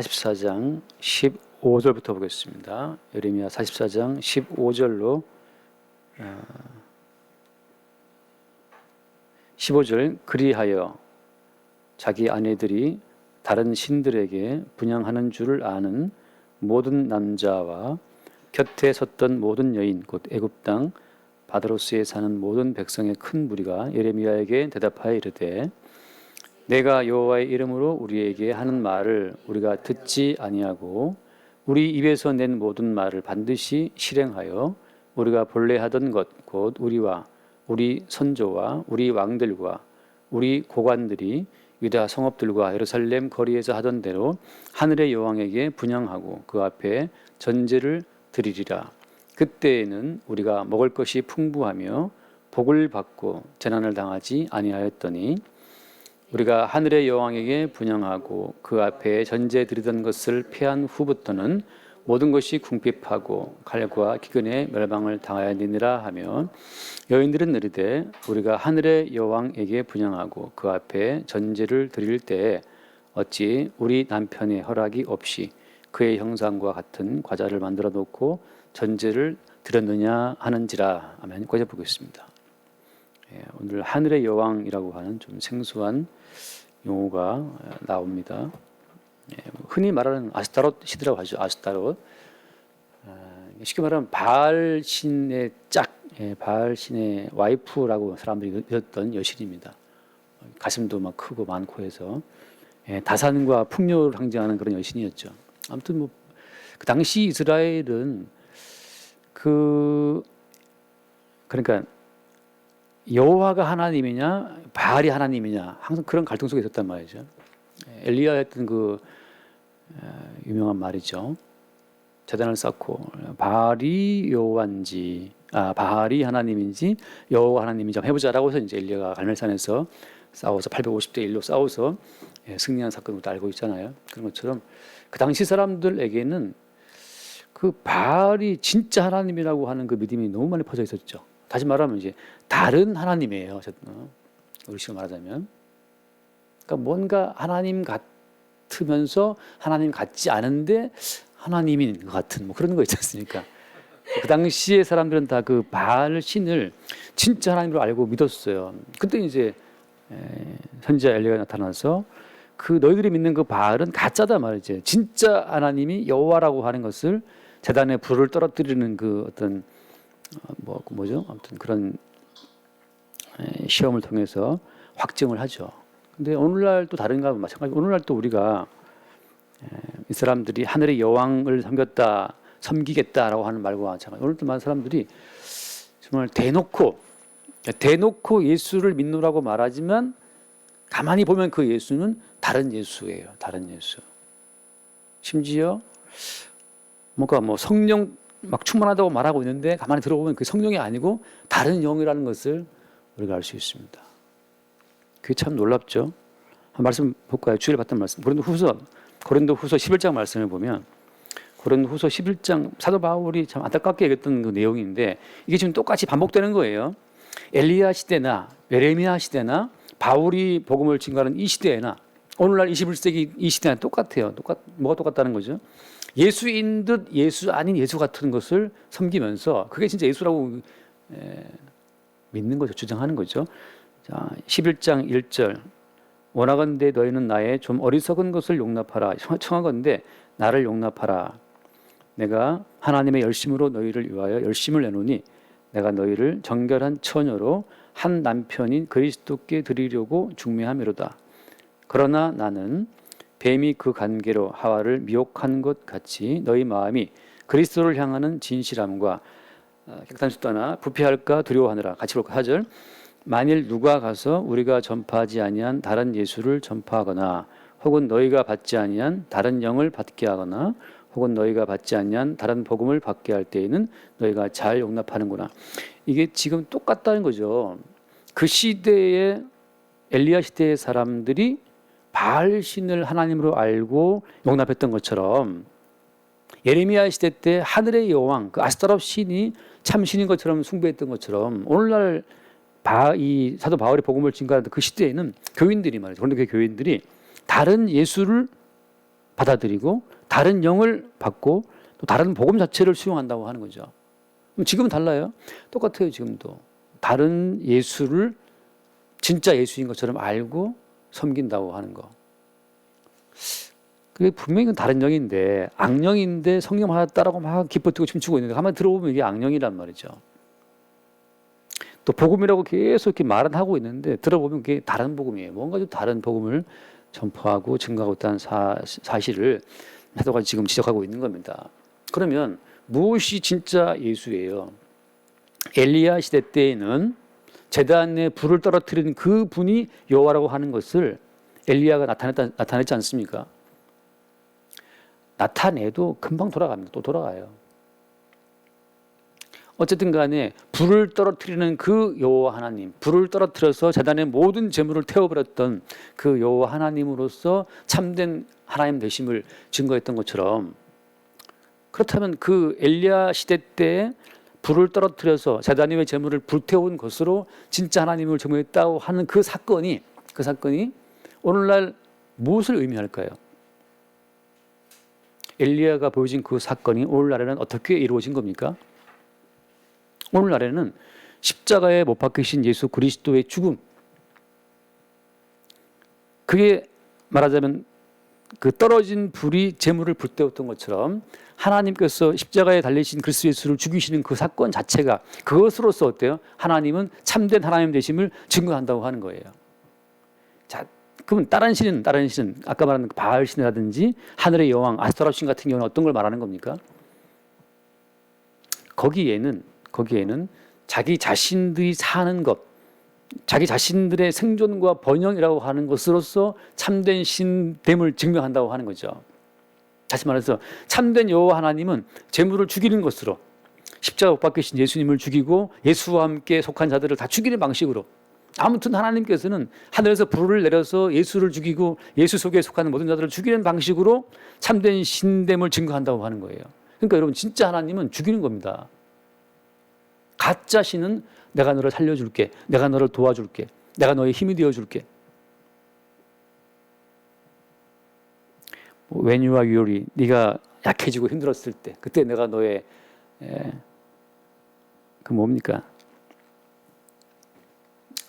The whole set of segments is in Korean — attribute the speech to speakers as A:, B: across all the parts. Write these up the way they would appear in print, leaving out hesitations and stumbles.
A: 44장 15절부터 보겠습니다. 예레미야 44장 15절로 15절. 그리하여 자기 아내들이 다른 신들에게 분향하는 줄을 아는 모든 남자와 곁에 섰던 모든 여인 곧 애굽 땅 바드로스에 사는 모든 백성의 큰 무리가 예레미야에게 대답하여 이르되 내가 여호와의 이름으로 우리에게 하는 말을 우리가 듣지 아니하고 우리 입에서 낸 모든 말을 반드시 실행하여 우리가 본래 하던 것 곧 우리와 우리 선조와 우리 왕들과 우리 고관들이 유다 성읍들과 예루살렘 거리에서 하던 대로 하늘의 여왕에게 분향하고 그 앞에 전제를 드리리라. 그때에는 우리가 먹을 것이 풍부하며 복을 받고 재난을 당하지 아니하였더니 우리가 하늘의 여왕에게 분향하고 그 앞에 전제 드리던 것을 패한 후부터는 모든 것이 궁핍하고 칼과 기근에 멸망을 당하였느니라 하며 여인들은 이르되 우리가 하늘의 여왕에게 분향하고 그 앞에 전제를 드릴 때에 어찌 우리 남편의 허락이 없이 그의 형상과 같은 과자를 만들어 놓고 전제를 드렸느냐 하는지라. 아멘. 꺼져 보겠습니다. 오늘 하늘의 여왕이라고 하는 좀 생소한 용어가 나옵니다. 흔히 말하는 아스타롯 시대라고 하죠. 아스타롯. 쉽게 말하면 바알 신의 바알 신의 와이프라고 사람들이 여겼던 여신입니다. 가슴도 막 크고 많고 해서 다산과 풍요를 상징하는 그런 여신이었죠. 아무튼 그 당시 이스라엘은 그러니까 여호와가 하나님이냐 바알이 하나님이냐 항상 그런 갈등 속에 있었단 말이죠. 엘리야 했던 그 유명한 말이죠. 제단을 쌓고 바알이 여호와인지 바알이 하나님인지 여호와 하나님인지 한번 해보자라고 해서 이제 엘리야가 갈멜산에서 싸워서 850대 1로 싸워서 승리한 사건을 알고 있잖아요. 그런 것처럼 그 당시 사람들에게는 그 바알이 진짜 하나님이라고 하는 그 믿음이 너무 많이 퍼져 있었죠. 다시 말하면 이제 다른 하나님이에요. 우리식으로 말하자면. 그러니까 뭔가 하나님 같으면서 하나님 같지 않은데 하나님인 것 같은 그런 거 있지 않습니까? 그 당시에 사람들은 다 그 바알 신을 진짜 하나님으로 알고 믿었어요. 그때 이제 선지자 엘리야가 나타나서 그 너희들이 믿는 그 바알은 가짜다 말이지. 진짜 하나님이 여호와라고 하는 것을 제단에 불을 떨어뜨리는 그 어떤 뭐죠? 아무튼 그런 시험을 통해서 확증을 하죠. 근데 오늘날 또 다른가 마찬가지. 오늘날 또 우리가 이 사람들이 하늘의 여왕을 섬기겠다라고 하는 말과 마찬가지. 오늘도 많은 사람들이 정말 대놓고 예수를 믿노라고 말하지만 가만히 보면 그 예수는 다른 예수예요. 다른 예수. 심지어 뭔가 성령 막 충만하다고 말하고 있는데 가만히 들어보면 그 성령이 아니고 다른 영이라는 것을 우리가 알 수 있습니다. 그게 참 놀랍죠. 한 말씀 볼까요? 주일에 봤던 말씀. 고린도후서 11장 말씀을 보면 고린도후서 11장 사도 바울이 참 안타깝게 얘기했던 그 내용인데 이게 지금 똑같이 반복되는 거예요. 엘리야 시대나 예레미야 시대나 바울이 복음을 증거하는 이 시대에나 오늘날 21세기 이 시대나 똑같아요. 뭐가 똑같다는 거죠? 예수인 듯 예수 아닌 예수 같은 것을 섬기면서 그게 진짜 예수라고 믿는 거죠. 주장하는 거죠. 자, 11장 1절. 원하건대 너희는 나의 좀 어리석은 것을 용납하라. 청하건대 나를 용납하라. 내가 하나님의 열심으로 너희를 위하여 열심을 내노니 내가 너희를 정결한 처녀로 한 남편인 그리스도께 드리려고 중매함이로다. 그러나 나는 뱀이 그 관계로 하와를 미혹한 것 같이 너희 마음이 그리스도를 향하는 진실함과 객단수 떠나 부패할까 두려워하느라. 같이 볼까? 4절. 만일 누가 가서 우리가 전파하지 아니한 다른 예수를 전파하거나 혹은 너희가 받지 아니한 다른 영을 받게 하거나 혹은 너희가 받지 아니한 다른 복음을 받게 할 때에는 너희가 잘 용납하는구나. 이게 지금 똑같다는 거죠. 그 시대의 엘리야 시대의 사람들이 바알 신을 하나님으로 알고 용납했던 것처럼 예레미야 시대 때 하늘의 여왕 그 아스타롯 신이 참신인 것처럼 숭배했던 것처럼 오늘날 이 사도 바울이 복음을 증거하는 그 시대에는 교인들이 말이죠. 그런데 그 교인들이 다른 예수를 받아들이고 다른 영을 받고 또 다른 복음 자체를 수용한다고 하는 거죠. 지금은 달라요. 똑같아요. 지금도 다른 예수를 진짜 예수인 것처럼 알고 섬긴다고 하는 거. 그게 분명히 다른 영인데, 악령인데 성령 받았다라고 막 기뻐뜨고 춤추고 있는데 가만히 들어보면 이게 악령이란 말이죠. 또 복음이라고 계속 이렇게 말은 하고 있는데 들어보면 그게 다른 복음이에요. 뭔가 좀 다른 복음을 전파하고 증거하고 있다는 사실을 사도가 지금 지적하고 있는 겁니다. 그러면 무엇이 진짜 예수예요? 엘리야 시대 때에는 제단에 불을 떨어뜨리는 그 분이 여호와라고 하는 것을 엘리야가 나타냈지 않습니까? 나타내도 금방 돌아갑니다. 또 돌아가요. 어쨌든 간에 불을 떨어뜨리는 그 여호와 하나님, 불을 떨어뜨려서 제단의 모든 재물을 태워버렸던 그 여호와 하나님으로서 참된 하나님 되심을 증거했던 것처럼, 그렇다면 그 엘리야 시대 때 불을 떨어뜨려서 제단 위의 재물을 불태운 것으로 진짜 하나님을 증거했다고 하는 그 사건이 오늘날 무엇을 의미할까요? 엘리야가 보여준 그 사건이 오늘날에는 어떻게 이루어진 겁니까? 오늘날에는 십자가에 못 박히신 예수 그리스도의 죽음, 그게 말하자면 그 떨어진 불이 재물을 불태웠던 것처럼 하나님께서 십자가에 달리신 그리스도 예수를 죽이시는 그 사건 자체가 그것으로서 어때요? 하나님은 참된 하나님 되심을 증거한다고 하는 거예요. 자, 그러면 다른 신은 아까 말한 바알 신이라든지 하늘의 여왕 아스타롯 신 같은 경우는 어떤 걸 말하는 겁니까? 거기에는 자기 자신들이 사는 것, 자기 자신들의 생존과 번영이라고 하는 것으로서 참된 신됨을 증명한다고 하는 거죠. 다시 말해서 참된 여호와 하나님은 재물을 죽이는 것으로, 십자가 못 박히신 예수님을 죽이고 예수와 함께 속한 자들을 다 죽이는 방식으로, 아무튼 하나님께서는 하늘에서 불을 내려서 예수를 죽이고 예수 속에 속하는 모든 자들을 죽이는 방식으로 참된 신됨을 증거한다고 하는 거예요. 그러니까 여러분, 진짜 하나님은 죽이는 겁니다. 가짜 신은 내가 너를 살려줄게, 내가 너를 도와줄게, 내가 너의 힘이 되어줄게. When you are weary, 네가 약해지고 힘들었을 때, 그때 내가 너의 그 뭡니까?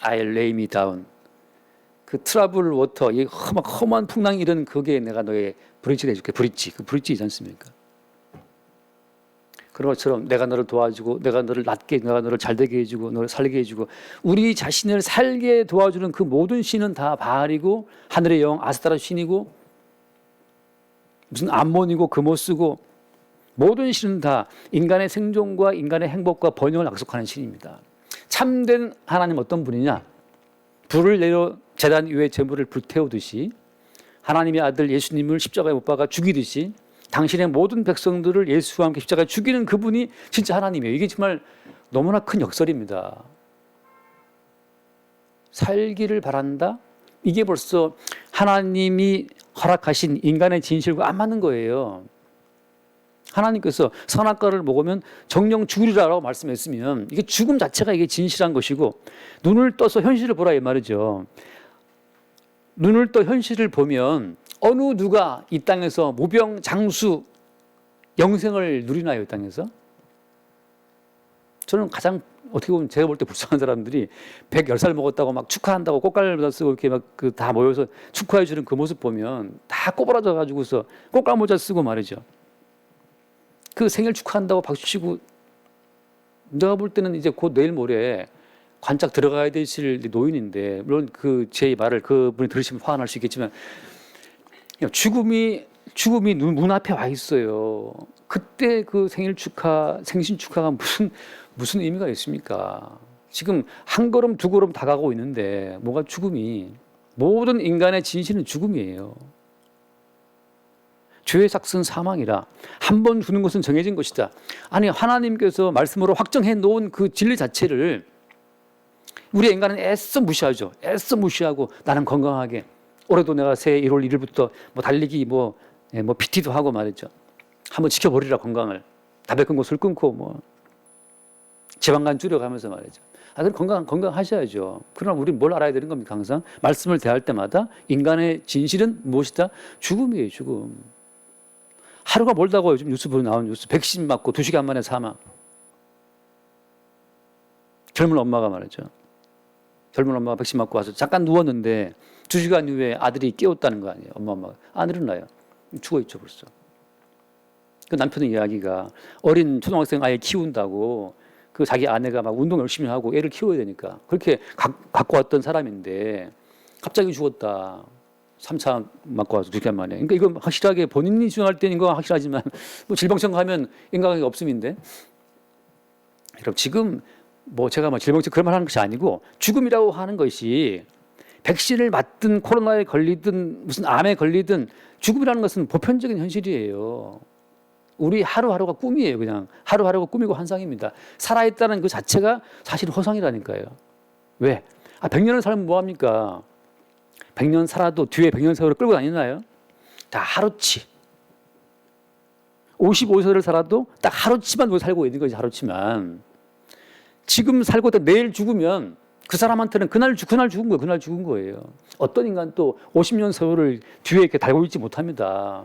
A: I'll lay me down. 그 트러블 워터, 이 험한 풍랑이 이런 그게 내가 너의 브릿지를 해줄게. 그 브릿지이지 않습니까? 그런 것처럼 내가 너를 도와주고, 내가 너를 낫게, 내가 너를 잘되게 해주고, 너를 살게 해주고, 우리 자신을 살게 도와주는 그 모든 신은 다 바알이고 하늘의 여왕 아스타롯 신이고 무슨 암몬이고 그모스고, 모든 신은 다 인간의 생존과 인간의 행복과 번영을 약속하는 신입니다. 참된 하나님 어떤 분이냐? 불을 내려 제단 위에 제물을 불태우듯이 하나님의 아들 예수님을 십자가에 못 박아 죽이듯이 당신의 모든 백성들을 예수와 함께 십자가에 죽이는 그분이 진짜 하나님이에요. 이게 정말 너무나 큰 역설입니다. 살기를 바란다? 이게 벌써 하나님이 허락하신 인간의 진실과 안 맞는 거예요. 하나님께서 선악과를 먹으면 정령 죽으리라고 말씀했으면 이게 죽음 자체가 이게 진실한 것이고, 눈을 떠서 현실을 보라 이 말이죠. 눈을 떠 현실을 보면 어느 누가 이 땅에서 무병장수 영생을 누리나요, 이 땅에서? 저는 가장 어떻게 보면 제가 볼 때 불쌍한 사람들이 110살 먹었다고 막 축하한다고 꽃갈 모자 쓰고 이렇게 막 그 다 모여서 축하해 주는 그 모습 보면 다 꼬부라져 가지고서 꽃갈 모자 쓰고 말이죠. 그 생일 축하한다고 박수 치고, 내가 볼 때는 이제 곧 내일 모레 관짝 들어가야 되실 노인인데, 물론 그 제 말을 그분이 들으시면 화가 날 수 있겠지만, 죽음이 눈 앞에 와 있어요. 그때 그 생일 축하, 생신 축하가 무슨 의미가 있습니까? 지금 한 걸음 두 걸음 다가가고 있는데 뭐가 죽음이, 모든 인간의 진실은 죽음이에요. 죄의 삭은 사망이라, 한 번 죽는 것은 정해진 것이다. 아니, 하나님께서 말씀으로 확정해 놓은 그 진리 자체를 우리 인간은 애써 무시하죠. 애써 무시하고 나는 건강하게, 올해도 내가 새해 1월 1일부터 뭐 달리기 PT도 하고 말이죠. 한번 지켜보리라 건강을. 담배 끊고 술 끊고 뭐 지방간 줄여가면서 말이죠. 그럼 건강하셔야죠. 그러나 우리는 뭘 알아야 되는 겁니까? 항상 말씀을 대할 때마다 인간의 진실은 무엇이다? 죽음이에요, 죽음. 하루가 멀다고 요즘 뉴스 보고 나온 뉴스. 백신 맞고 2시간 만에 사망. 젊은 엄마가 말이죠. 젊은 엄마가 백신 맞고 와서 잠깐 누웠는데 2시간 이후에 아들이 깨웠다는 거 아니에요. 엄마가 안 일어나요. 죽어있죠 벌써. 그 남편의 이야기가 어린 초등학생 아이 키운다고 그 자기 아내가 막 운동 열심히 하고 애를 키워야 되니까 그렇게 갖고 왔던 사람인데 갑자기 죽었다. 3차 맞고 와서 2시간 만에. 그러니까 이건 확실하게 본인이 주장할 때는 건 확실하지만 뭐 질병청 가면 인과관계 없음인데. 여러분 지금 뭐 제가 뭐 질병청 그런 말 하는 것이 아니고 죽음이라고 하는 것이 백신을 맞든 코로나에 걸리든 무슨 암에 걸리든 죽음이라는 것은 보편적인 현실이에요. 우리 하루하루가 꿈이에요. 그냥 하루하루가 꿈이고 환상입니다. 살아있다는 그 자체가 사실 허상이라니까요. 왜? 100년을 살면 뭐합니까? 100년 살아도 뒤에 100년 세월을 끌고 다니나요? 다 하루치. 55세를 살아도 딱 하루치만 우리 살고 있는 거지. 하루치만. 지금 살고 있다 내일 죽으면 그 사람한테는 그날 죽은 거예요. 그날 죽은 거예요. 어떤 인간 또 50년 세월을 뒤에 이렇게 달고 있지 못합니다.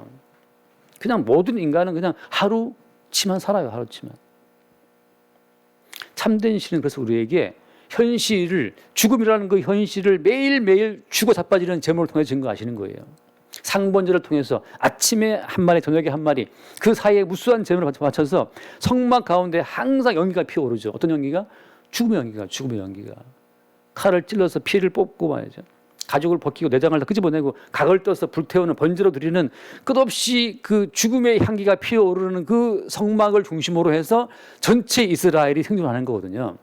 A: 그냥 모든 인간은 그냥 하루치만 살아요. 하루치만. 참된 신은 그래서 우리에게 현실을, 죽음이라는 그 현실을 매일매일 죽어 자빠지는 제목을 통해 증거하시는 거예요. 상번제를 통해서 아침에 한 마리, 저녁에 한 마리, 그 사이에 무수한 제물을 바쳐서 성막 가운데 항상 연기가 피어오르죠. 어떤 연기가? 죽음의 연기가, 죽음의 연기가. 칼을 찔러서 피를 뽑고 말이죠. 가죽을 벗기고 내장을 다 끄집어내고 각을 떠서 불태우는 번제로 드리는 끝없이 그 죽음의 향기가 피어오르는 그 성막을 중심으로 해서 전체 이스라엘이 생존하는 거거든요.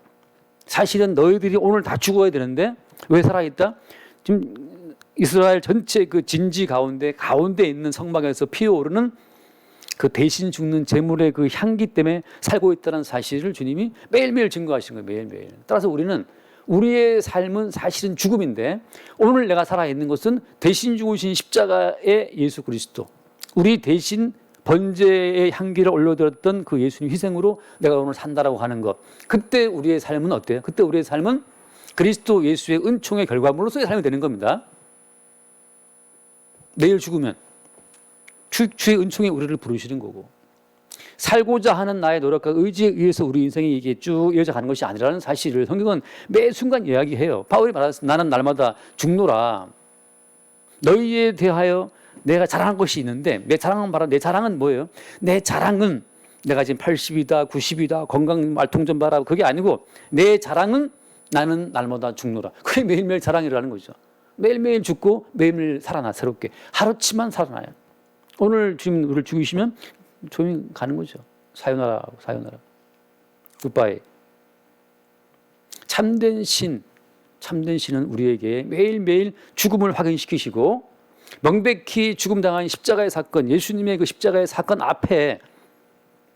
A: 사실은 너희들이 오늘 다 죽어야 되는데 왜 살아있다? 지금 이스라엘 전체 그 진지 가운데 있는 성막에서 피어오르는 그 대신 죽는 제물의 그 향기 때문에 살고 있다는 사실을 주님이 매일매일 증거하시는 거예요. 매일매일. 따라서 우리는 우리의 삶은 사실은 죽음인데 오늘 내가 살아있는 것은 대신 죽으신 십자가의 예수 그리스도, 우리 대신 번제의 향기를 올려드렸던 그 예수님 희생으로 내가 오늘 산다라고 하는 것. 그때 우리의 삶은 어때요? 그때 우리의 삶은 그리스도 예수의 은총의 결과물로서의 삶이 되는 겁니다. 내일 죽으면 주의 은총에 우리를 부르시는 거고, 살고자 하는 나의 노력과 의지에 의해서 우리 인생이 이게 쭉 이어져 가는 것이 아니라는 사실을 성경은 매 순간 이야기해요. 바울이 말했습니다. 나는 날마다 죽노라. 너희에 대하여 내가 자랑한 것이 있는데, 내 자랑은 바로, 내 자랑은 뭐예요? 내 자랑은 내가 지금 80이다 90이다 건강 말통 좀 봐라, 그게 아니고 내 자랑은 나는 날마다 죽노라. 그게 매일매일 자랑이라는 거죠. 매일매일 죽고 매일매일 살아나, 새롭게 하루치만 살아나요. 오늘 지금 우리를 죽이시면 조용히 가는 거죠. 사요나라, 사요나라, 굿바이. 참된 신은 우리에게 매일매일 죽음을 확인시키시고, 명백히 죽음 당한 십자가의 사건, 예수님의 그 십자가의 사건 앞에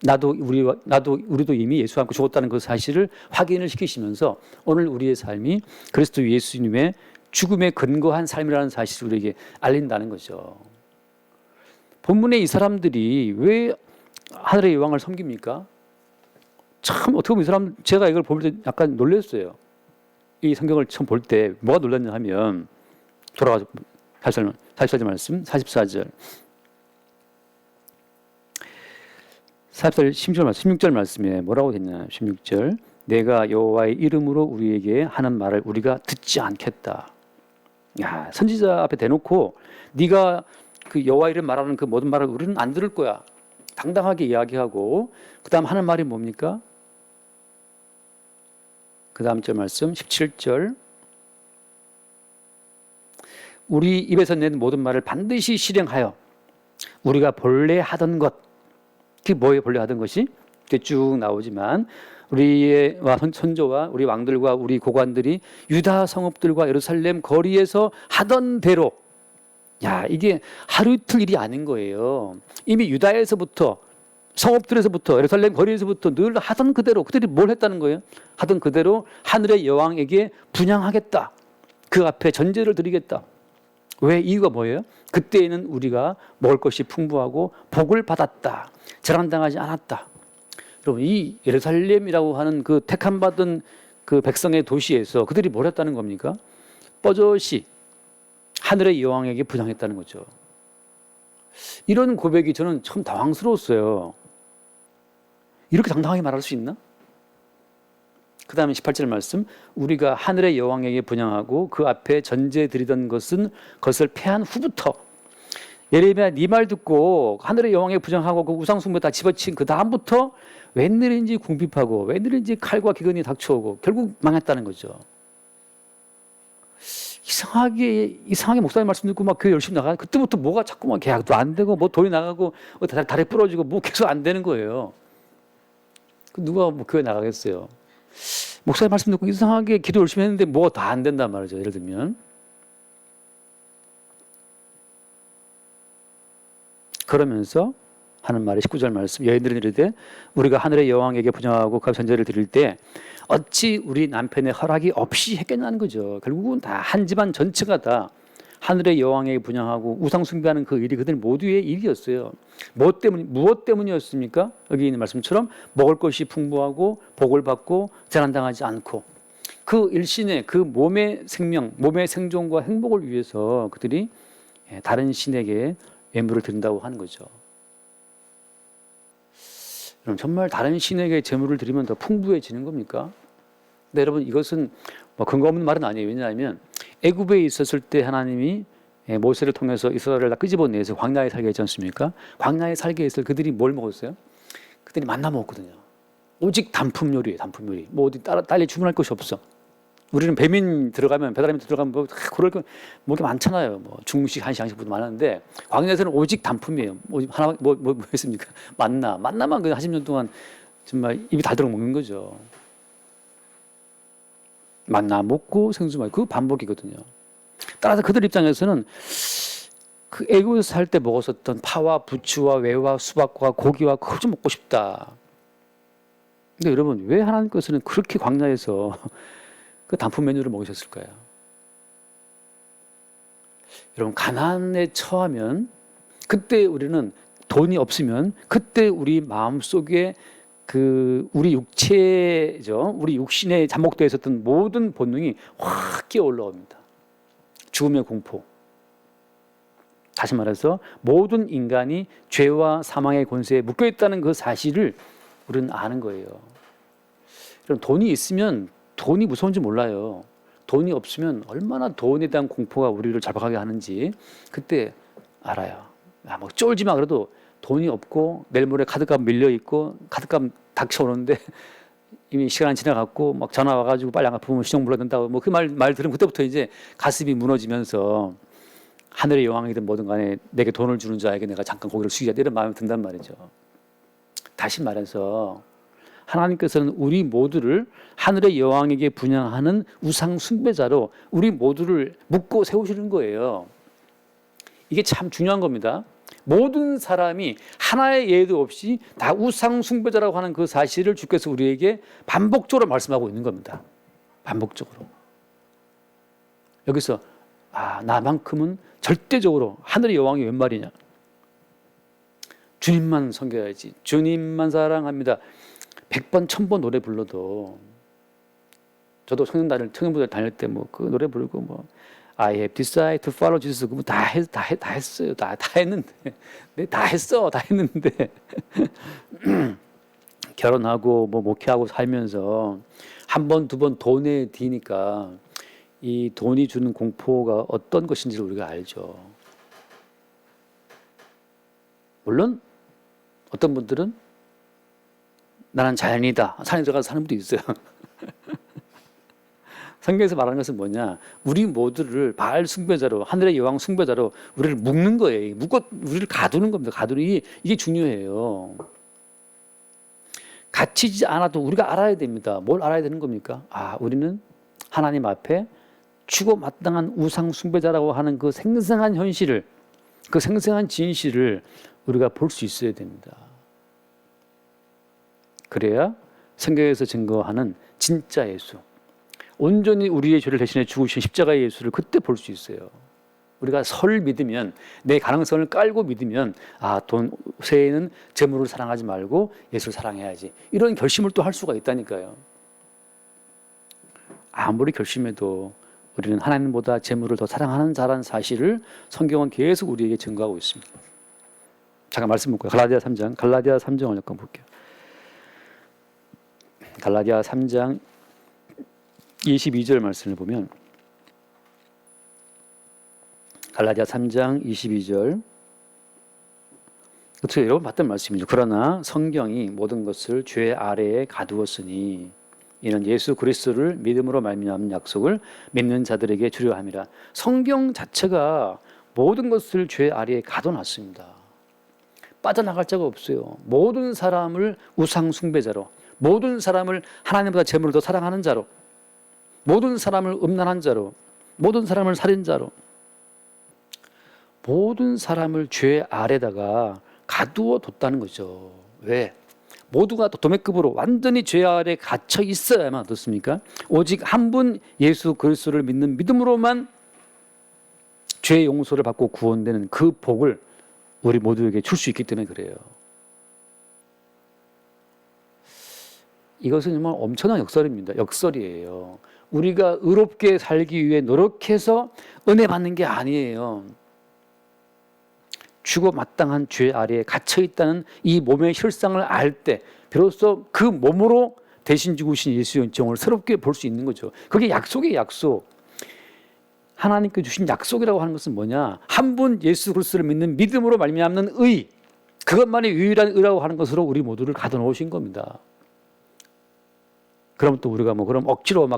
A: 우리도 이미 예수와 함께 죽었다는 그 사실을 확인을 시키시면서 오늘 우리의 삶이 그리스도 예수님의 죽음에 근거한 삶이라는 사실을 우리에게 알린다는 거죠. 본문에 이 사람들이 왜 하늘의 여왕을 섬깁니까? 참 어떻게 보면 이 사람, 제가 이걸 볼 때 약간 놀랐어요. 이 성경을 처음 볼 때 뭐가 놀랐냐 하면, 돌아가서 44절 말씀, 44절 16절 말씀에 뭐라고 했냐. 16절, 내가 여호와의 이름으로 우리에게 하는 말을 우리가 듣지 않겠다. 야, 선지자 앞에 대놓고 네가 그 여호와 이름 말하는 그 모든 말을 우리는 안 들을 거야, 당당하게 이야기하고, 그 다음 하는 말이 뭡니까? 그 다음 절 말씀 17절, 우리 입에서 낸 모든 말을 반드시 실행하여 우리가 본래 하던 것. 그게 뭐예요? 본래 하던 것이? 그게 쭉 나오지만 우리의 선조와 우리 왕들과 우리 고관들이 유다 성읍들과 예루살렘 거리에서 하던 대로. 야, 이게 하루 이틀 일이 아닌 거예요. 이미 유다에서부터, 성읍들에서부터, 예루살렘 거리에서부터 늘 하던 그대로, 그들이 뭘 했다는 거예요? 하던 그대로 하늘의 여왕에게 분향하겠다. 그 앞에 전제를 드리겠다. 왜? 이유가 뭐예요? 그때에는 우리가 먹을 것이 풍부하고 복을 받았다, 재난당하지 않았다. 여러분, 이 예루살렘이라고 하는 그 택함받은 그 백성의 도시에서 그들이 뭘 했다는 겁니까? 뻐젓이 하늘의 여왕에게 분향했다는 거죠. 이런 고백이 저는 참 당황스러웠어요. 이렇게 당당하게 말할 수 있나? 그 다음에 18절 말씀, 우리가 하늘의 여왕에게 분향하고 그 앞에 전제 드리던 것을 패한 후부터. 예레미야 네 말 듣고 하늘의 여왕에게 분향하고 그 우상 숭배 다 집어친 그 다음부터 웬일인지 궁핍하고 웬일인지 칼과 기근이 닥쳐오고 결국 망했다는 거죠. 이상하게 목사님 말씀 듣고 막 교회 열심히 나가. 그때부터 뭐가 자꾸 막 계약도 안 되고 뭐 돈이 나가고 다리 부러지고 뭐 계속 안 되는 거예요. 누가 뭐 교회 나가겠어요? 목사님 말씀 듣고 이상하게 기도 열심히 했는데 뭐가 다 안 된단 말이죠. 예를 들면 그러면서 하는 말이 19절 말씀, 여인들은 이르되 우리가 하늘의 여왕에게 분향하고 그 전제를 드릴 때 어찌 우리 남편의 허락이 없이 했겠냐는 거죠. 결국은 다 한 집안 전체가 다 하늘의 여왕에게 분향하고 우상 숭배하는 그 일이 그들 모두의 일이었어요. 무엇 때문이었습니까? 여기 있는 말씀처럼 먹을 것이 풍부하고 복을 받고 재난당하지 않고 그 일신의 그 몸의 생명, 몸의 생존과 행복을 위해서 그들이 다른 신에게 예물을 드린다고 하는 거죠. 여러분, 정말 다른 신에게 제물을 드리면 더 풍부해지는 겁니까? 근데 여러분, 이것은 뭐 근거 없는 말은 아니에요. 왜냐하면 애굽에 있었을 때 하나님이 모세를 통해서 이스라엘을 다 끄집어내서 광야에 살게 했지 않습니까? 광야에 살게 했을 그들이 뭘 먹었어요? 그들이 만나 먹었거든요. 오직 단품 요리예요. 단품 요리. 뭐 어디 딸리 주문할 것이 없어. 우리는 배민 들어가면 배달민 들어가면 뭐 그럴 거 뭐 게 많잖아요. 뭐 중식, 한식, 양식부터 많은데 광야에서는 오직 단품이에요. 오직 하나 뭐 했습니까? 만나만 그 40년 동안 정말 입이 닳도록 먹는 거죠. 만나 먹고 생수 마시고 그 반복이거든요. 따라서 그들 입장에서는 그 애굽에서 살 때 먹었었던 파와 부추와 외와 수박과 고기와 그걸 좀 먹고 싶다. 근데 여러분, 왜 하나님께서는 그렇게 광야에서 그 단품 메뉴를 먹으셨을까요? 여러분, 가난에 처하면 그때 우리는 돈이 없으면 그때 우리 마음속에 그 우리 육체죠, 우리 육신에 잠복되어 있었던 모든 본능이 확 끼어 올라옵니다. 죽음의 공포. 다시 말해서 모든 인간이 죄와 사망의 권세에 묶여 있다는 그 사실을 우리는 아는 거예요. 여러분, 돈이 있으면 돈이 무서운지 몰라요. 돈이 없으면 얼마나 돈에 대한 공포가 우리를 잡아가게 하는지 그때 알아요. 뭐 쫄지 마 그래도 돈이 없고 내일 모레 카드값 밀려 있고 카드값 닥쳐오는데 이미 시간이 지나갔고 막 전화 와가지고 빨리 안 갚으면 시정 불러야 된다고 뭐 그 말 들으면 그때부터 이제 가슴이 무너지면서 하늘의 여왕이든 뭐든 간에 내게 돈을 주는 자에게 내가 잠깐 고개를 숙이자 이런 마음이 든단 말이죠. 다시 말해서 하나님께서는 우리 모두를 하늘의 여왕에게 분향하는 우상 숭배자로 우리 모두를 묶고 세우시는 거예요. 이게 참 중요한 겁니다. 모든 사람이 하나의 예도 없이 다 우상 숭배자라고 하는 그 사실을 주께서 우리에게 반복적으로 말씀하고 있는 겁니다. 반복적으로. 여기서 나만큼은 절대적으로 하늘의 여왕이 웬 말이냐. 주님만 섬겨야지. 주님만 사랑합니다. 100번, 1000번 노래 불러도 저도 청년부들 다닐 때 뭐 그 노래 부르고 뭐 I have decided to follow Jesus 그거 다 했어요. 다 했는데 다 했는데 결혼하고 뭐 목회하고 살면서 한 번, 두 번 돈에 뒤니까 이 돈이 주는 공포가 어떤 것인지를 우리가 알죠. 물론 어떤 분들은 나는 자연이다. 산에 들어가서 사는 분도 있어요. 성경에서 말하는 것은 뭐냐? 우리 모두를 바알 숭배자로, 하늘의 여왕 숭배자로 우리를 묶는 거예요. 우리를 가두는 겁니다. 이게 중요해요. 갇히지 않아도 우리가 알아야 됩니다. 뭘 알아야 되는 겁니까? 우리는 하나님 앞에 주고 마땅한 우상 숭배자라고 하는 그 생생한 현실을, 그 생생한 진실을 우리가 볼 수 있어야 됩니다. 그래야 성경에서 증거하는 진짜 예수, 온전히 우리의 죄를 대신해 죽으신 십자가의 예수를 그때 볼 수 있어요. 우리가 설 믿으면, 내 가능성을 깔고 믿으면 돈 세에는 재물을 사랑하지 말고 예수를 사랑해야지, 이런 결심을 또 할 수가 있다니까요. 아무리 결심해도 우리는 하나님보다 재물을 더 사랑하는 자라는 사실을 성경은 계속 우리에게 증거하고 있습니다. 잠깐 말씀 볼게요. 갈라디아 3장을 잠깐 볼게요. 갈라디아 3장 22절 말씀을 보면 갈라디아 3장 22절 어떻게 여러분 봤던 말씀이죠. 그러나 성경이 모든 것을 죄 아래에 가두었으니 이는 예수 그리스도를 믿음으로 말미암은 약속을 믿는 자들에게 주려 함이라. 성경 자체가 모든 것을 죄 아래에 가둬놨습니다. 빠져나갈 자가 없어요. 모든 사람을 우상 숭배자로, 모든 사람을 하나님보다 재물을 더 사랑하는 자로, 모든 사람을 음란한 자로, 모든 사람을 살인자로, 모든 사람을 죄 아래다가 가두어 뒀다는 거죠. 왜? 모두가 도매급으로 완전히 죄 아래 갇혀 있어야만 어떻습니까? 오직 한 분 예수 그리스도를 믿는 믿음으로만 죄 용서를 받고 구원되는 그 복을 우리 모두에게 줄 수 있기 때문에 그래요. 이것은 정말 엄청난 역설입니다. 역설이에요. 우리가 의롭게 살기 위해 노력해서 은혜 받는 게 아니에요. 죽어 마땅한 죄 아래에 갇혀 있다는 이 몸의 실상을 알 때 비로소 그 몸으로 대신 죽으신 예수의 은총을 새롭게 볼 수 있는 거죠. 그게 약속이에요, 약속. 하나님께 주신 약속이라고 하는 것은 뭐냐? 한 분 예수 그리스도를 믿는 믿음으로 말미암는 의, 그것만이 유일한 의라고 하는 것으로 우리 모두를 가둬놓으신 겁니다. 그럼 또 우리가 그럼 억지로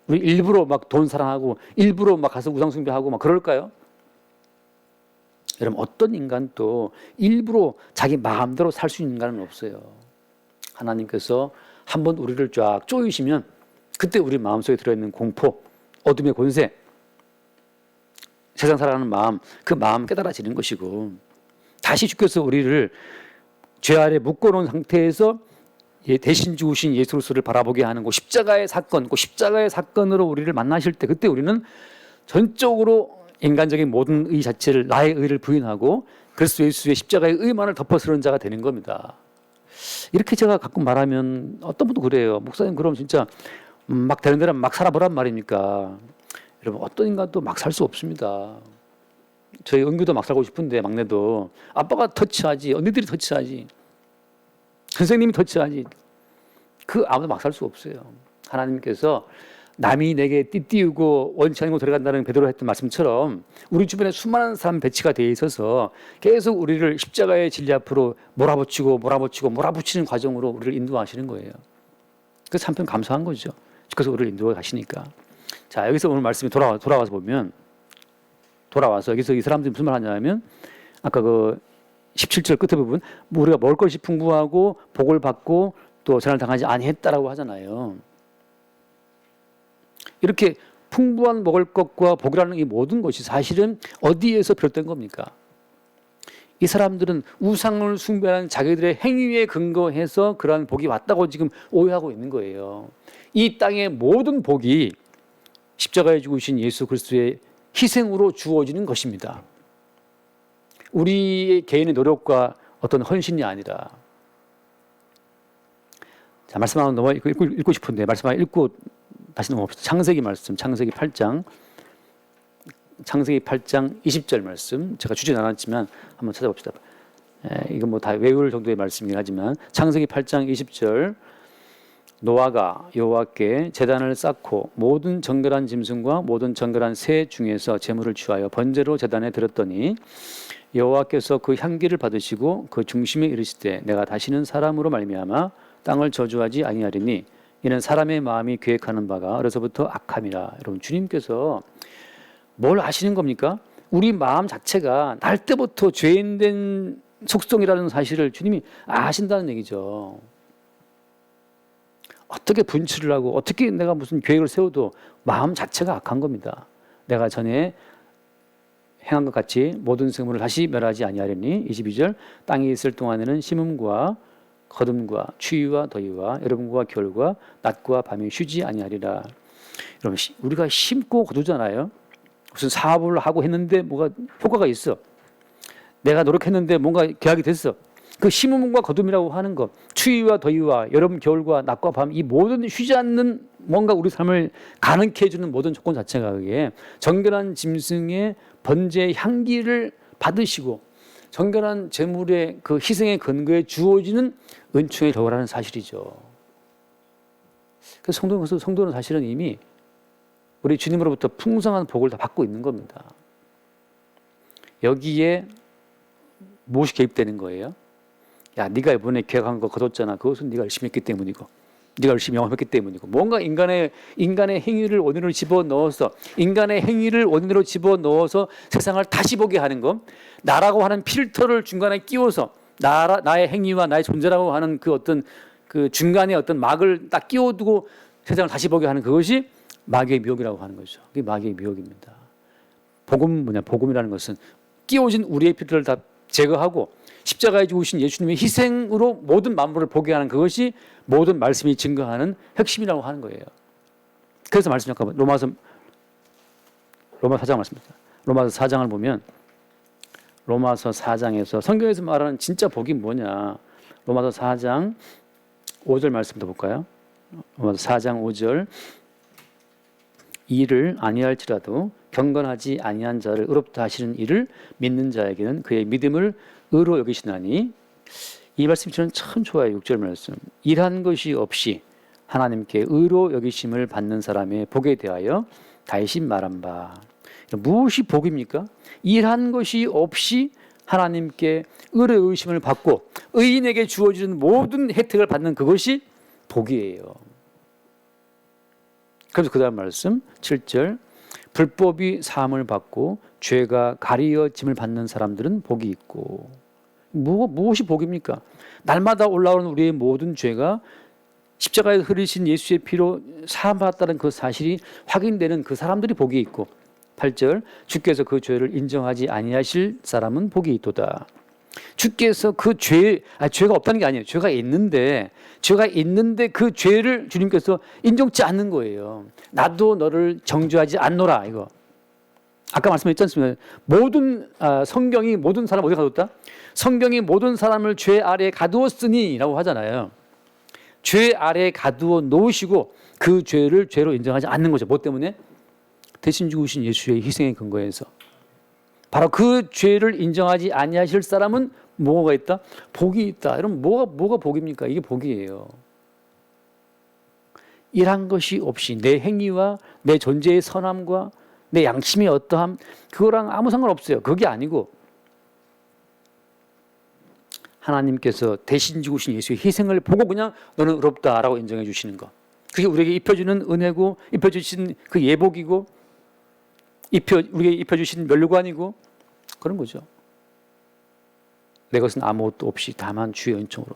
A: 우리 일부러 돈 사랑하고 일부러 가서 우상 숭배하고 그럴까요? 여러분, 어떤 인간도 일부러 자기 마음대로 살 수 있는 인간은 없어요. 하나님께서 한번 우리를 쫙 쪼이시면 그때 우리 마음속에 들어있는 공포, 어둠의 권세, 세상 살아가는 마음, 그 마음 깨달아지는 것이고, 다시 주께서 우리를 죄 아래 묶어놓은 상태에서 대신 죽으신 예수 그리스도를 바라보게 하는 그 십자가의 사건, 그 십자가의 사건으로 우리를 만나실 때 그때 우리는 전적으로 인간적인 모든 의 자체를, 나의 의를 부인하고 그리스도 예수의 십자가의 의만을 덮어쓰는 자가 되는 겁니다. 이렇게 제가 가끔 말하면 어떤 분도 그래요. 목사님, 그럼 진짜 되는 대로 살아보란 말입니까? 여러분, 어떤 인간도 살 수 없습니다. 저희 은규도 살고 싶은데, 막내도 아빠가 터치하지, 언니들이 터치하지, 선생님이 터치하지, 아무도 살 수 없어요. 하나님께서 남이 내게 띠띠우고 원치 않은 곳 들어간다는 베드로가 했던 말씀처럼 우리 주변에 수많은 사람 배치가 되어 있어서 계속 우리를 십자가의 진리 앞으로 몰아붙이는 과정으로 우리를 인도하시는 거예요. 그래서 한편 감사한 거죠. 그래서 우리를 인도해 가시니까. 자, 여기서 오늘 말씀이 돌아와서 보면, 여기서 이 사람들이 무슨 말 하냐면, 아까 17절 끝에 부분, 우리가 먹을 것이 풍부하고 복을 받고 또 재난을 당하지 아니했다라고 하잖아요. 이렇게 풍부한 먹을 것과 복이라는 이 모든 것이 사실은 어디에서 비롯된 겁니까? 이 사람들은 우상을 숭배하는 자기들의 행위에 근거해서 그러한 복이 왔다고 지금 오해하고 있는 거예요. 이 땅의 모든 복이 십자가에 죽으신 예수 그리스도의 희생으로 주어지는 것입니다. 우리의 개인의 노력과 어떤 헌신이 아니라. 자, 말씀 한번 읽고 싶은데 말씀 한번 읽고 다시 넘어갑시다. 창세기 말씀, 창세기 8장 20절 말씀, 제가 주제 나눴지만 한번 찾아봅시다. 이건 다 외울 정도의 말씀이긴 하지만 창세기 8장 20절, 노아가 여호와께 제단을 쌓고 모든 정결한 짐승과 모든 정결한 새 중에서 제물을 취하여 번제로 제단에 드렸더니 여호와께서 그 향기를 받으시고 그 중심에 이르시되 내가 다시는 사람으로 말미암아 땅을 저주하지 아니하리니 이는 사람의 마음이 계획하는 바가 어려서부터 악함이라. 여러분, 주님께서 뭘 아시는 겁니까? 우리 마음 자체가 날 때부터 죄인된 속성이라는 사실을 주님이 아신다는 얘기죠. 어떻게 분출을 하고 어떻게 내가 무슨 계획을 세워도 마음 자체가 악한 겁니다. 내가 전에 행한 것 같이 모든 생물을 다시 멸하지 아니하려니 22절 땅에 있을 동안에는 심음과 거둠과 추위와 더위와 여름과 겨울과 낮과 밤이 쉬지 아니하리라. 여러분, 우리가 심고 거두잖아요. 무슨 사업을 하고 했는데 뭐가 효과가 있어. 내가 노력했는데 뭔가 계약이 됐어. 그 심음과 거둠이라고 하는 것, 추위와 더위와 여름, 겨울과 낮과 밤, 이 모든 쉬지 않는 뭔가 우리 삶을 가능케 해주는 모든 조건 자체가 그게 정결한 짐승의 번제의 향기를 받으시고 정결한 제물의 그 희생의 근거에 주어지는 은총의 덕이라는 사실이죠. 그래서 성도는 사실은 이미 우리 주님으로부터 풍성한 복을 다 받고 있는 겁니다. 여기에 무엇이 개입되는 거예요? 야, 네가 이번에 계약한 거 거뒀잖아. 그것은 네가 열심히 했기 때문이고, 네가 열심히 영업했기 때문이고, 뭔가 인간의 행위를 원인으로 집어넣어서 세상을 다시 보게 하는 것, 나라고 하는 필터를 중간에 끼워서 나의 행위와 나의 존재라고 하는 그 어떤 그 중간에 어떤 막을 딱 끼워두고 세상을 다시 보게 하는 그것이 마귀의 미혹이라고 하는 거죠. 그게 마귀의 미혹입니다. 복음이라는 것은 끼워진 우리의 필터를 다 제거하고 십자가에 죽으신 예수님의 희생으로 모든 만물을 보게 하는 그것이 모든 말씀이 증거하는 핵심이라고 하는 거예요. 그래서 말씀 잠깐만 로마서 4장 말씀입니다. 로마서 4장을 보면 로마서 4장에서 성경에서 말하는 진짜 복이 뭐냐? 로마서 4장 5절 말씀부터 볼까요? 로마서 4장 5절 이를 아니할지라도 경건하지 아니한 자를 의롭다 하시는 이를 믿는 자에게는 그의 믿음을 의로 여기시나니 이 말씀이 저는 참 좋아요. 6절 말씀 일한 것이 없이 하나님께 의로 여기심을 받는 사람의 복에 대하여 다시 말한 바 무엇이 복입니까? 일한 것이 없이 하나님께 의로 여기심을 받고 의인에게 주어지는 모든 혜택을 받는 그것이 복이에요. 그래서 그 다음 말씀 7절 불법이 사함을 받고 죄가 가리어짐을 받는 사람들은 복이 있고 무엇이 복입니까? 날마다 올라오는 우리의 모든 죄가 십자가에 흐르신 예수의 피로 사함받았다는 그 사실이 확인되는 그 사람들이 복이 있고 8절 주께서 그 죄를 인정하지 아니하실 사람은 복이 있도다. 주께서 그 죄가 없다는 게 아니에요. 죄가 있는데 그 죄를 주님께서 인정치 않는 거예요. 나도 너를 정죄하지 않노라 이거. 아까 말씀했지 않습니까? 성경이 모든 사람 어디 가뒀다? 성경이 모든 사람을 죄 아래에 가두었으니라고 하잖아요. 죄 아래에 가두어 놓으시고 그 죄를 죄로 인정하지 않는 거죠. 뭐 때문에? 대신 죽으신 예수의 희생의 근거에서. 바로 그 죄를 인정하지 아니하실 사람은 뭐가 있다? 복이 있다. 여러분 뭐가 복입니까? 이게 복이에요. 일한 것이 없이 내 행위와 내 존재의 선함과 내 양심의 어떠함 그거랑 아무 상관없어요. 그게 아니고 하나님께서 대신 죽으신 예수의 희생을 보고 그냥 너는 의롭다라고 인정해 주시는 것. 그게 우리에게 입혀주는 은혜고 입혀주신 그 예복이고 우리에게 입혀주신 멸관이고 그런 거죠. 내 것은 아무것도 없이 다만 주의 은총으로.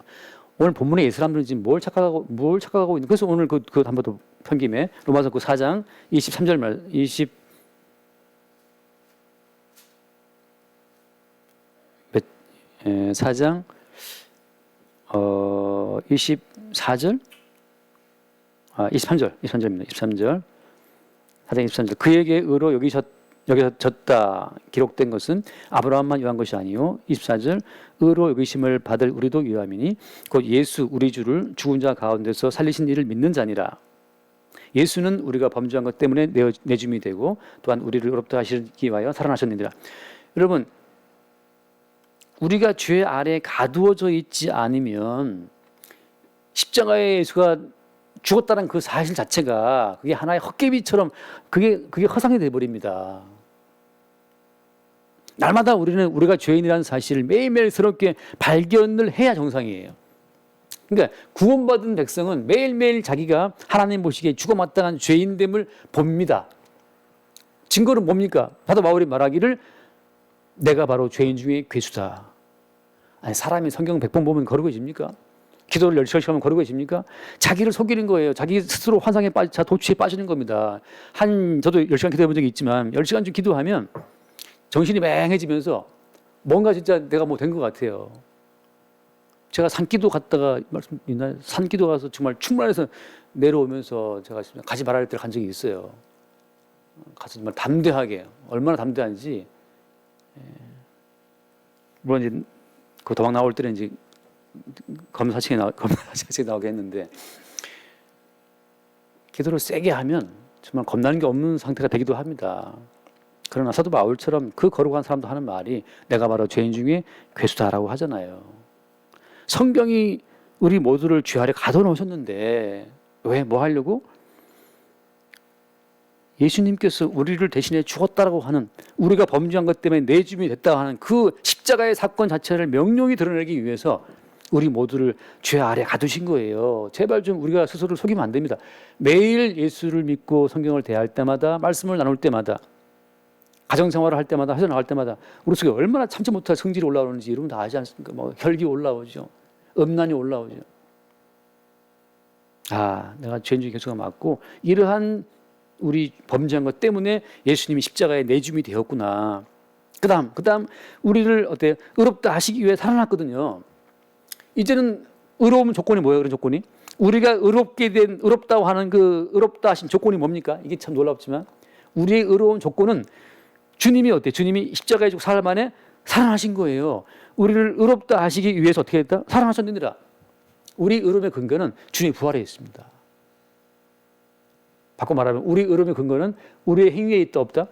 A: 오늘 본문에 이 사람들은 지금 뭘 착각하고 있는? 그래서 오늘 그 한 번 더 편 김에 로마서 그 4장 23절 말 4장 23절 23절입니다. 23절 4장 23절 그에게 의로 여겨졌다 기록된 것은 아브라함만 유한 것이 아니요 24절 의로 여기심을 받을 우리도 유함이니 곧 예수 우리 주를 죽은 자 가운데서 살리신 이를 믿는 자니라. 예수는 우리가 범죄한 것 때문에 내줌이 되고 또한 우리를 의롭다 하시기 위하여 살아나셨느니라. 여러분 우리가 죄 아래에 가두어져 있지 않으면 십자가에 예수가 죽었다는 그 사실 자체가 그게 하나의 헛개비처럼 그게 허상이 되어버립니다. 날마다 우리가 죄인이라는 사실을 매일매일 새롭게 발견을 해야 정상이에요. 그러니까 구원받은 백성은 매일매일 자기가 하나님 보시기에 죽어마땅한 죄인됨을 봅니다. 증거는 뭡니까? 사도 바울이 말하기를 내가 바로 죄인 중에 괴수다. 아니 사람이 성경 100번 보면 거룩해집니까? 기도를 10시간 하면 거룩해집니까? 자기를 속이는 거예요. 자기 스스로 환상에 도취에 빠지는 겁니다. 저도 10시간 기도해 본 적이 있지만 10시간 좀 기도하면 정신이 맹해지면서 뭔가 진짜 내가 뭐 된 것 같아요. 제가 산기도 갔다가 말씀있나요? 산기도 가서 정말 충만해서 내려오면서 제가 가지 말아야 할 때를 간 적이 있어요. 가서 정말 담대하게 얼마나 담대한지 물론 이제 그 도망 나올 때는 이제 검사층에 나오게 했는데 기도를 세게 하면 정말 겁나는 게 없는 상태가 되기도 합니다. 그러나 사도 바울처럼 그 거룩한 사람도 하는 말이 내가 바로 죄인 중에 괴수다라고 하잖아요. 성경이 우리 모두를 죄 아래 가둬놓으셨는데 왜 뭐 하려고? 예수님께서 우리를 대신해 죽었다라고 하는, 우리가 범죄한 것 때문에 내줌이 됐다고 하는 그 십자가의 사건 자체를 명령히 드러내기 위해서 우리 모두를 죄 아래 가두신 거예요. 제발 좀 우리가 스스로를 속이면 안 됩니다. 매일 예수를 믿고 성경을 대할 때마다, 말씀을 나눌 때마다, 가정생활을 할 때마다, 회사 나갈 때마다 우리 속에 얼마나 참지 못할 성질이 올라오는지 여러분 다 아지 않습니까? 뭐 혈기 올라오죠. 음란이 올라오죠. 아, 내가 죄인 중에 괴수가 맞고 이러한 우리 범죄한 것 때문에 예수님이 십자가에 내줌이 되었구나. 그다음 우리를 어때? 의롭다 하시기 위해 살아났거든요. 이제는 의로움 조건이 뭐예요? 그런 조건이? 우리가 의롭다고 하는 그 의롭다 하신 조건이 뭡니까? 이게 참 놀랍지만 우리의 의로운 조건은 주님이 어때? 주님이 십자가에 죽고 사흘 만에 살아나신 거예요. 우리를 의롭다 하시기 위해서 어떻게 했다? 살아나셨느니라. 우리 의로움의 근거는 주님의 부활에 있습니다. 바꿔 말하면 우리 의로움의 근거는 우리의 행위에 있다 없다?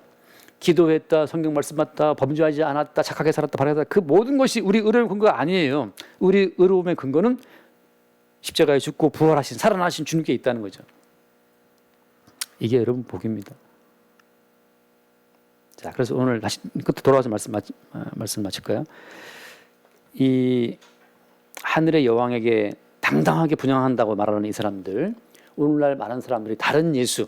A: 기도했다, 성경 말씀 맞다, 범죄하지 않았다, 착하게 살았다, 바르게 살았다, 그 모든 것이 우리 의로움의 근거가 아니에요. 우리 의로움의 근거는 십자가에 죽고 부활하신, 살아나신 주님께 있다는 거죠. 이게 여러분 복입니다. 자, 그래서 오늘 다시 끝으로 돌아와서 말씀 마칠까요? 이 하늘의 여왕에게 당당하게 분양한다고 말하는 이 사람들, 오늘날 많은 사람들이 다른 예수,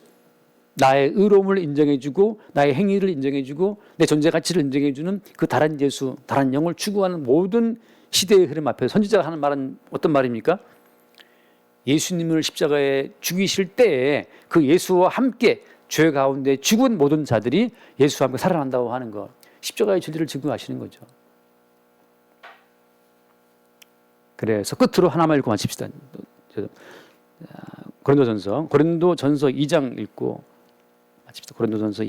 A: 나의 의로움을 인정해주고 나의 행위를 인정해주고 내 존재 가치를 인정해주는 그 다른 예수, 다른 영을 추구하는 모든 시대의 흐름 앞에 선지자가 하는 말은 어떤 말입니까? 예수님을 십자가에 죽이실 때에 그 예수와 함께 죄 가운데 죽은 모든 자들이 예수와 함께 살아난다고 하는 것, 십자가의 진리를 증거하시는 거죠. 그래서 끝으로 하나만 읽고 마칩시다. 고린도전서 2장 읽고 마칩시다. 고린도전서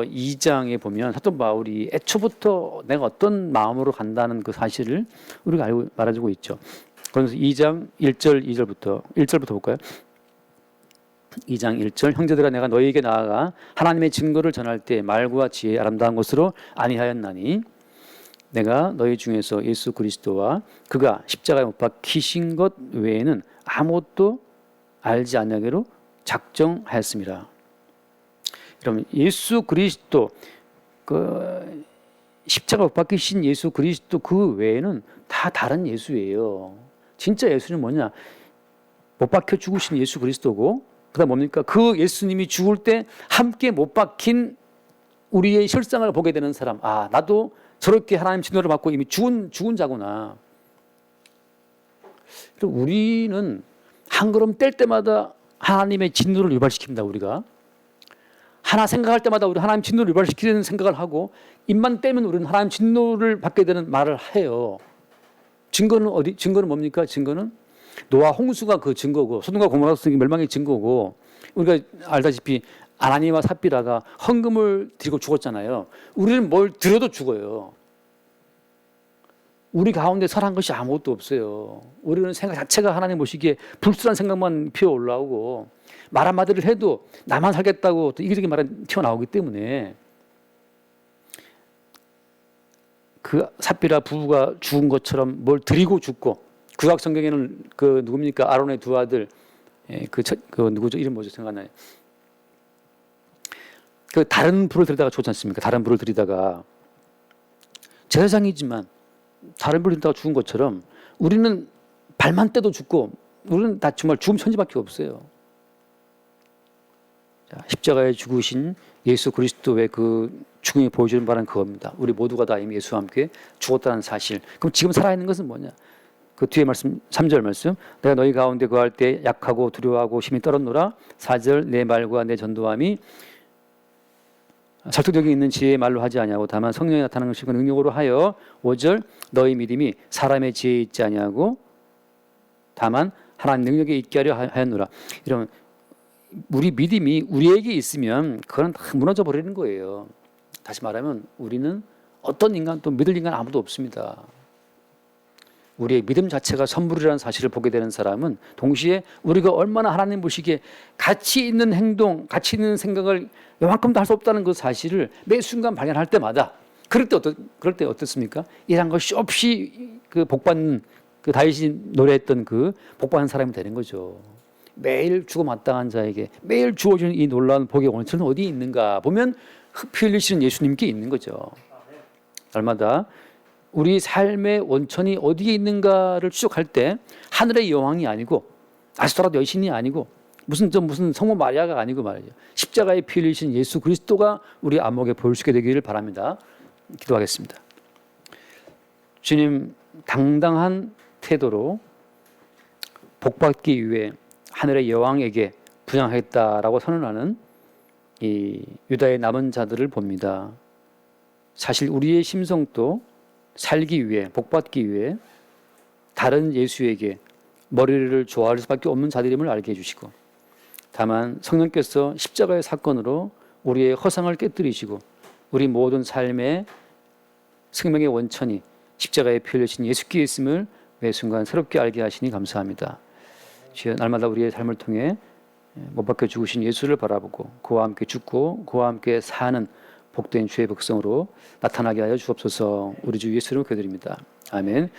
A: 2장에 보면 사도 바울이 애초부터 내가 어떤 마음으로 간다는 그 사실을 우리가 알고 말해주고 있죠. 고린도전서 2장 1절부터 볼까요? 2장 1절, 형제들아 내가 너희에게 나아가 하나님의 증거를 전할 때 말과 지혜의 아름다운 것으로 아니하였나니 내가 너희 중에서 예수 그리스도와 그가 십자가에 못 박히신 것 외에는 아무것도 알지 않냐기로 작정하였습니다. 그러면 예수 그리스도, 그 십자가 못 박히신 예수 그리스도 그 외에는 다 다른 예수예요. 진짜 예수는 뭐냐? 못 박혀 죽으신 예수 그리스도고, 그다음 뭡니까? 그 예수님이 죽을 때 함께 못 박힌 우리의 실상을 보게 되는 사람. 아, 나도 저렇게 하나님 진노를 받고 이미 죽은 자구나. 우리는 한 걸음 뗄 때마다 하나님의 진노를 유발시킵니다. 우리가 하나 생각할 때마다 우리 하나님 진노를 유발시키는 생각을 하고, 입만 떼면 우리는 하나님 진노를 받게 되는 말을 해요. 증거는 뭡니까? 증거는 노아 홍수가 그 증거고, 소돔과 고모라 멸망의 증거고, 우리가 알다시피 아나니와 삽비라가 헌금을 드리고 죽었잖아요. 우리는 뭘 드려도 죽어요. 우리 가운데 살한 것이 아무것도 없어요. 우리는 생각 자체가 하나님 보시기에 불순한 생각만 피어 올라오고, 말 한마디를 해도 나만 살겠다고 또 이기적인 말은 튀어나오기 때문에, 그 삽비라 부부가 죽은 것처럼 뭘 드리고 죽고, 구약 성경에는 그 누굽니까? 아론의 두 아들, 그 누구죠? 이름 뭐죠? 생각나요? 그 다른 불을 들이다가 죽지 않습니까? 다른 불을 들이다가 제사장이지만 다른 불을 들이다가 죽은 것처럼 우리는 발만 떼도 죽고, 우리는 다 정말 죽음 천지밖에 없어요. 자, 십자가에 죽으신 예수 그리스도의 그 죽음이 보여주는 바는 그겁니다. 우리 모두가 다 이미 예수와 함께 죽었다는 사실. 그럼 지금 살아있는 것은 뭐냐? 그 뒤에 말씀, 3절 말씀, 내가 너희 가운데 거할 때 약하고 두려워하고 심히 떨었노라. 4절, 내 말과 내 전도함이 설득력이 있는 지혜의 말로 하지 아니하고 다만 성령이 나타나는 것이고 능력으로 하여. 5절, 너희 믿음이 사람의 지혜에 있지 아니하고 다만 하나님 능력에 있게 하려 하였노라. 이러면 우리 믿음이 우리에게 있으면 그건 다 무너져 버리는 거예요. 다시 말하면 우리는 어떤 인간, 또 믿을 인간 아무도 없습니다. 우리의 믿음 자체가 선물이라는 사실을 보게 되는 사람은 동시에 우리가 얼마나 하나님 보시기에 가치 있는 행동, 가치 있는 생각을 요만큼도 할 수 없다는 그 사실을 매 순간 발견할 때마다 그럴 때 어떻습니까? 이런 것이 없이 그 복받는 그 다윗이 노래했던 그 복받는 사람이 되는 거죠. 매일 죽어마땅한 자에게 매일 주어지는 이 놀라운 복의 원천은 어디에 있는가 보면 피 흘리시는 예수님께 있는 거죠. 날마다 우리 삶의 원천이 어디에 있는가를 추적할 때 하늘의 여왕이 아니고 아스토라도 여신이 아니고 무슨 성모 마리아가 아니고 말이죠. 십자가에 피 흘리신 예수 그리스도가 우리 안목에 보일 수 있게 되기를 바랍니다. 기도하겠습니다. 주님, 당당한 태도로 복받기 위해 하늘의 여왕에게 분양하겠다라고 선언하는 이 유다의 남은 자들을 봅니다. 사실 우리의 심성도 살기 위해, 복받기 위해 다른 예수에게 머리를 좋아할 수밖에 없는 자들임을 알게 해주시고, 다만 성령께서 십자가의 사건으로 우리의 허상을 깨뜨리시고 우리 모든 삶의 생명의 원천이 십자가에 피 흘리신 예수께 있음을 매 순간 새롭게 알게 하시니 감사합니다. 주여, 날마다 우리의 삶을 통해 못 박혀 죽으신 예수를 바라보고 그와 함께 죽고 그와 함께 사는 복된 주의 백성으로 나타나게 하여 주옵소서. 우리 주 예수를 기도드립니다. 아멘.